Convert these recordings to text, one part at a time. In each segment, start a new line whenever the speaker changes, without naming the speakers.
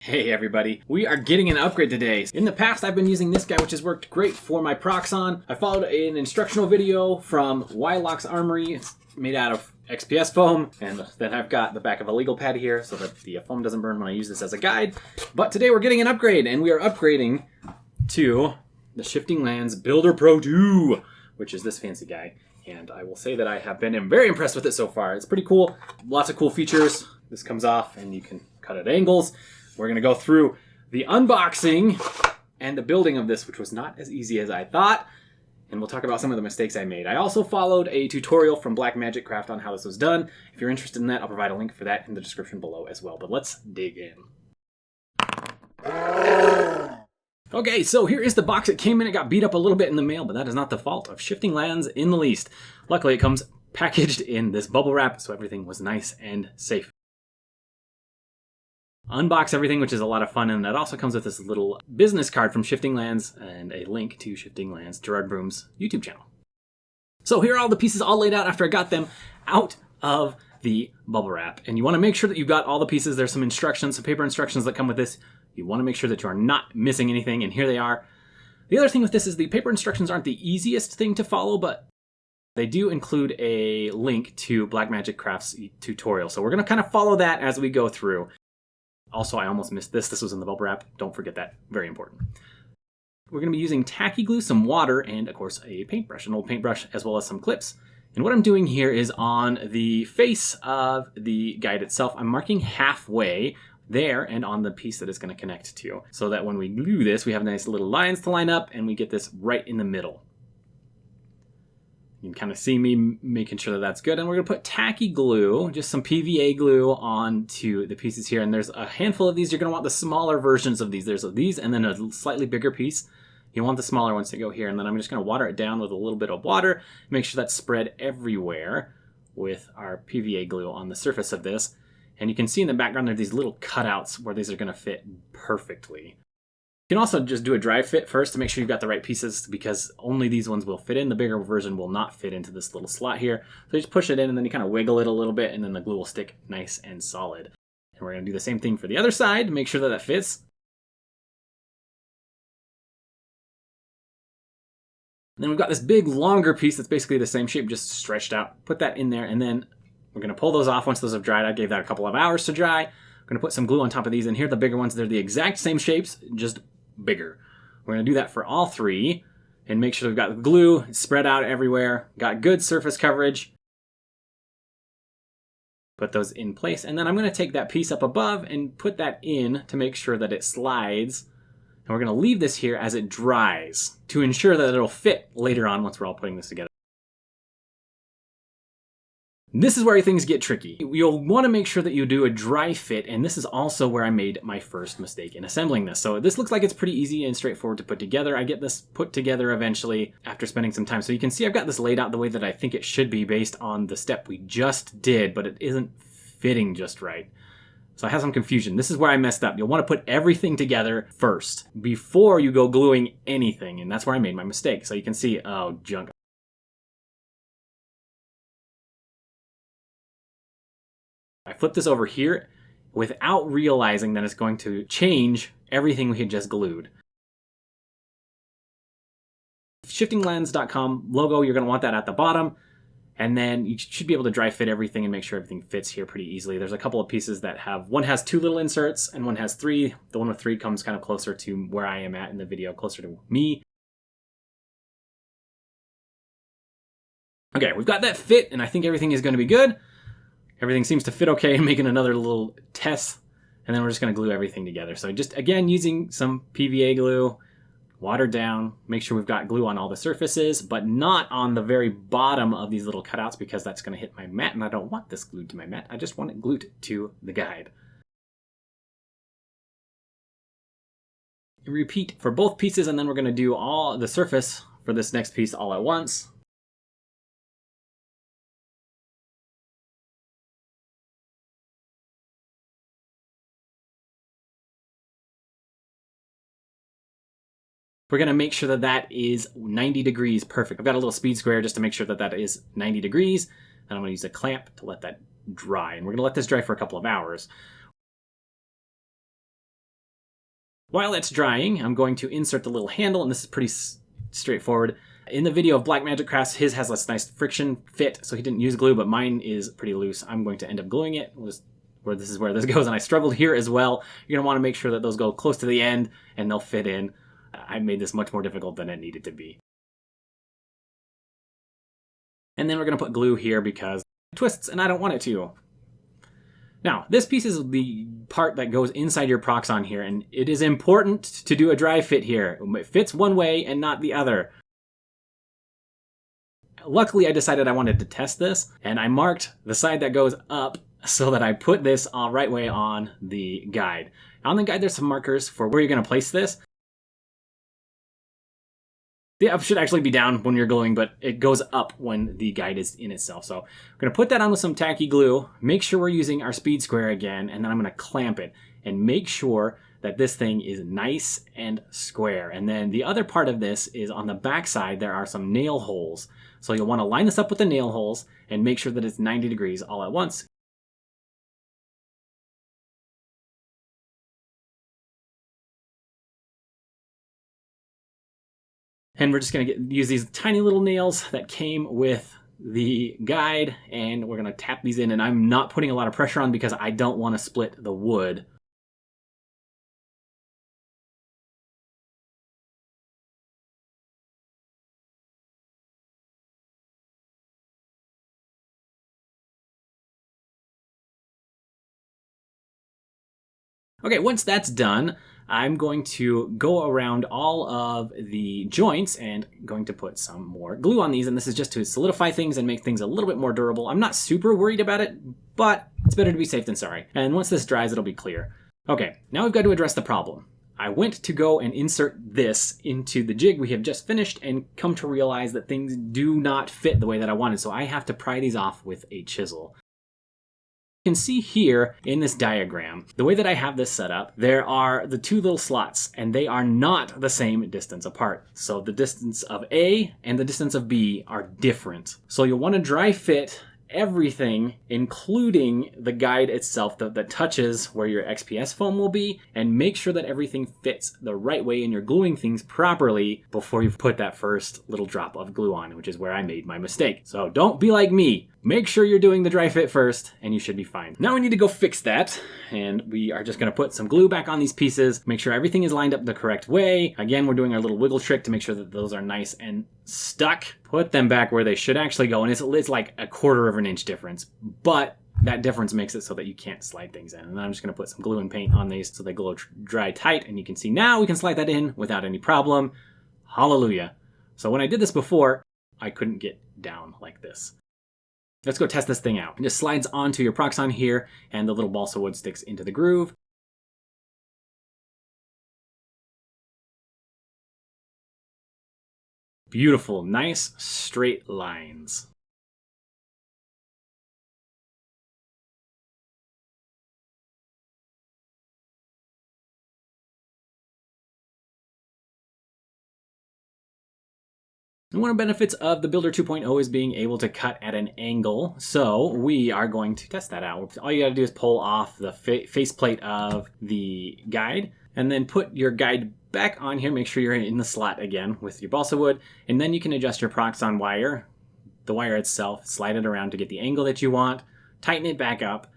Hey everybody, we are getting an upgrade today. In the past I've been using this guy, which has worked great for my Proxon. I followed an instructional video from Wylock's Armory. It's made out of XPS foam, and then I've got the back of a legal pad here so that the foam doesn't burn when I use this as a guide. But today we're getting an upgrade, and we are upgrading to the Shiftinglands Guider Pro 2, which is this fancy guy. And I will say that I have been very impressed with it so far. It's pretty cool, lots of cool features. This comes off and you can cut at angles. We're going to go through the unboxing and the building of this, which was not as easy as I thought. And we'll talk about some of the mistakes I made. I also followed a tutorial from Blackmagic Craft on how this was done. If you're interested in that, I'll provide a link for that in the description below as well. But let's dig in. Okay, so here is the box. It came in, it got beat up a little bit in the mail, but that is not the fault of Shiftinglands in the least. Luckily, it comes packaged in this bubble wrap, so everything was nice and safe. Unbox everything, which is a lot of fun, and that also comes with this little business card from Shiftinglands and a link to Shiftinglands, Gerard Broom's YouTube channel. So here are all the pieces all laid out after I got them out of the bubble wrap. And you want to make sure that you've got all the pieces. There's some instructions, some paper instructions that come with this. You want to make sure that you are not missing anything, and here they are. The other thing with this is the paper instructions aren't the easiest thing to follow, but they do include a link to Blackmagic Craft's tutorial. So we're going to kind of follow that as we go through. Also, I almost missed this. This was in the bubble wrap. Don't forget that. Very important. We're going to be using tacky glue, some water, and of course a paintbrush, an old paintbrush, as well as some clips. And what I'm doing here is on the face of the guide itself, I'm marking halfway there and on the piece that it's going to connect to, so that when we glue this, we have nice little lines to line up and we get this right in the middle. You can kind of see me making sure that that's good. And we're going to put tacky glue, just some PVA glue, onto the pieces here. And there's a handful of these. You're going to want the smaller versions of these. There's these and then a slightly bigger piece. You want the smaller ones to go here. And then I'm just going to water it down with a little bit of water. Make sure that's spread everywhere with our PVA glue on the surface of this. And you can see in the background there are these little cutouts where these are going to fit perfectly. You can also just do a dry fit first to make sure you've got the right pieces, because only these ones will fit in. The bigger version will not fit into this little slot here. So you just push it in and then you kind of wiggle it a little bit and then the glue will stick nice and solid. And we're going to do the same thing for the other side to make sure that that fits. And then we've got this big longer piece that's basically the same shape, just stretched out. Put that in there and then we're going to pull those off once those have dried. I gave that a couple of hours to dry. I'm going to put some glue on top of these, and here are the bigger ones. They're the exact same shapes, just bigger. We're going to do that for all three and make sure we've got the glue spread out everywhere, got good surface coverage. Put those in place, and then I'm going to take that piece up above and put that in to make sure that it slides. And we're going to leave this here as it dries to ensure that it'll fit later on once we're all putting this together. This is where things get tricky. You'll want to make sure that you do a dry fit, and this is also where I made my first mistake in assembling this. So this looks like it's pretty easy and straightforward to put together. I get this put together eventually after spending some time. So you can see I've got this laid out the way that I think it should be based on the step we just did, but it isn't fitting just right. So I have some confusion. This is where I messed up. You'll want to put everything together first before you go gluing anything, and that's where I made my mistake. So you can see, oh, junk. I flipped this over here without realizing that it's going to change everything we had just glued. Shiftinglands.com logo, you're going to want that at the bottom. And then you should be able to dry fit everything and make sure everything fits here pretty easily. There's a couple of pieces that have, one has 2 little inserts and one has 3. The one with 3 comes kind of closer to where I am at in the video, closer to me. Okay, we've got that fit, and I think everything is going to be good. Everything seems to fit okay. I'm making another little test, and then we're just going to glue everything together. So just, again, using some PVA glue, watered down, make sure we've got glue on all the surfaces, but not on the very bottom of these little cutouts, because that's going to hit my mat, and I don't want this glued to my mat. I just want it glued to the guide. Repeat for both pieces, and then we're going to do all the surface for this next piece all at once. We're going to make sure that that is 90 degrees perfect. I've got a little speed square just to make sure that that is 90 degrees. And I'm going to use a clamp to let that dry. And we're going to let this dry for a couple of hours. While it's drying, I'm going to insert the little handle, and this is pretty straightforward. In the video of Black Magic Crafts, his has this nice friction fit, so he didn't use glue, but mine is pretty loose. I'm going to end up gluing it. This is where this goes, and I struggled here as well. You're going to want to make sure that those go close to the end, and they'll fit in. I made this much more difficult than it needed to be. And then we're going to put glue here because it twists, and I don't want it to. Now, this piece is the part that goes inside your Proxon here, and it is important to do a dry fit here. It fits one way and not the other. Luckily, I decided I wanted to test this, and I marked the side that goes up so that I put this right way on the guide. On the guide, there's some markers for where you're going to place this. The up should actually be down when you're gluing, but it goes up when the guide is in itself. So I'm going to put that on with some tacky glue, make sure we're using our speed square again, and then I'm going to clamp it and make sure that this thing is nice and square. And then the other part of this is on the back side, there are some nail holes. So you'll want to line this up with the nail holes and make sure that it's 90 degrees all at once. And we're just going to use these tiny little nails that came with the guide, and we're going to tap these in, and I'm not putting a lot of pressure on because I don't want to split the wood. Okay, once that's done, I'm going to go around all of the joints and going to put some more glue on these, and this is just to solidify things and make things a little bit more durable. I'm not super worried about it, but it's better to be safe than sorry. And once this dries, it'll be clear. Okay, now we've got to address the problem. I went to go and insert this into the jig we have just finished and come to realize that things do not fit the way that I wanted, so I have to pry these off with a chisel. You can see here in this diagram, the way that I have this set up, there are the two little slots, and they are not the same distance apart. So the distance of A and the distance of B are different. So you'll want to dry fit everything, including the guide itself that touches where your XPS foam will be, and make sure that everything fits the right way and you're gluing things properly before you put that first little drop of glue on, which is where I made my mistake. So don't be like me. Make sure you're doing the dry fit first, and you should be fine. Now we need to go fix that, and we are just going to put some glue back on these pieces, make sure everything is lined up the correct way. Again, we're doing our little wiggle trick to make sure that those are nice and stuck. Put them back where they should actually go, and it's like a 1/4 of an inch difference, but that difference makes it so that you can't slide things in. And then I'm just going to put some glue and paint on these so they glow dry tight, and you can see now we can slide that in without any problem. Hallelujah. So when I did this before, I couldn't get down like this. Let's go test this thing out. It just slides onto your Proxon here, and the little balsa wood sticks into the groove. Beautiful, nice, straight lines. And one of the benefits of the Builder 2.0 is being able to cut at an angle, so we are going to test that out. All you gotta do is pull off the faceplate of the guide, and then put your guide back on here, make sure you're in the slot again with your balsa wood, and then you can adjust your Proxon wire, the wire itself, slide it around to get the angle that you want, tighten it back up,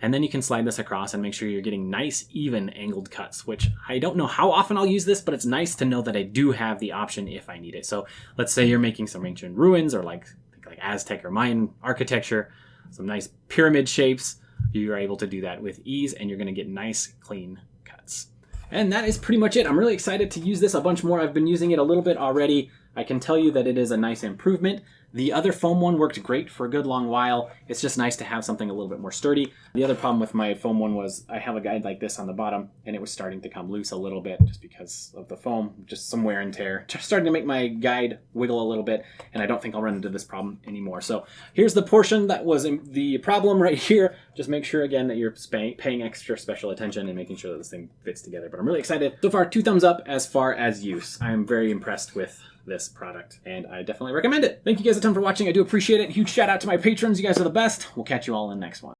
and then you can slide this across and make sure you're getting nice, even angled cuts, which I don't know how often I'll use this, but it's nice to know that I do have the option if I need it. So let's say you're making some ancient ruins or like Aztec or Mayan architecture, some nice pyramid shapes. You're able to do that with ease, and you're going to get nice, clean cuts. And that is pretty much it. I'm really excited to use this a bunch more. I've been using it a little bit already. I can tell you that it is a nice improvement. The other foam one worked great for a good long while. It's just nice to have something a little bit more sturdy. The other problem with my foam one was I have a guide like this on the bottom, and it was starting to come loose a little bit just because of the foam, just some wear and tear. Just starting to make my guide wiggle a little bit, and I don't think I'll run into this problem anymore. So here's the portion that was the problem right here. Just make sure again that you're paying extra special attention and making sure that this thing fits together. But I'm really excited. So far, 2 thumbs up as far as use. I'm very impressed with this product, and I definitely recommend it. Thank you guys a ton for watching. I do appreciate it. Huge shout out to my patrons. You guys are the best. We'll catch you all in the next one.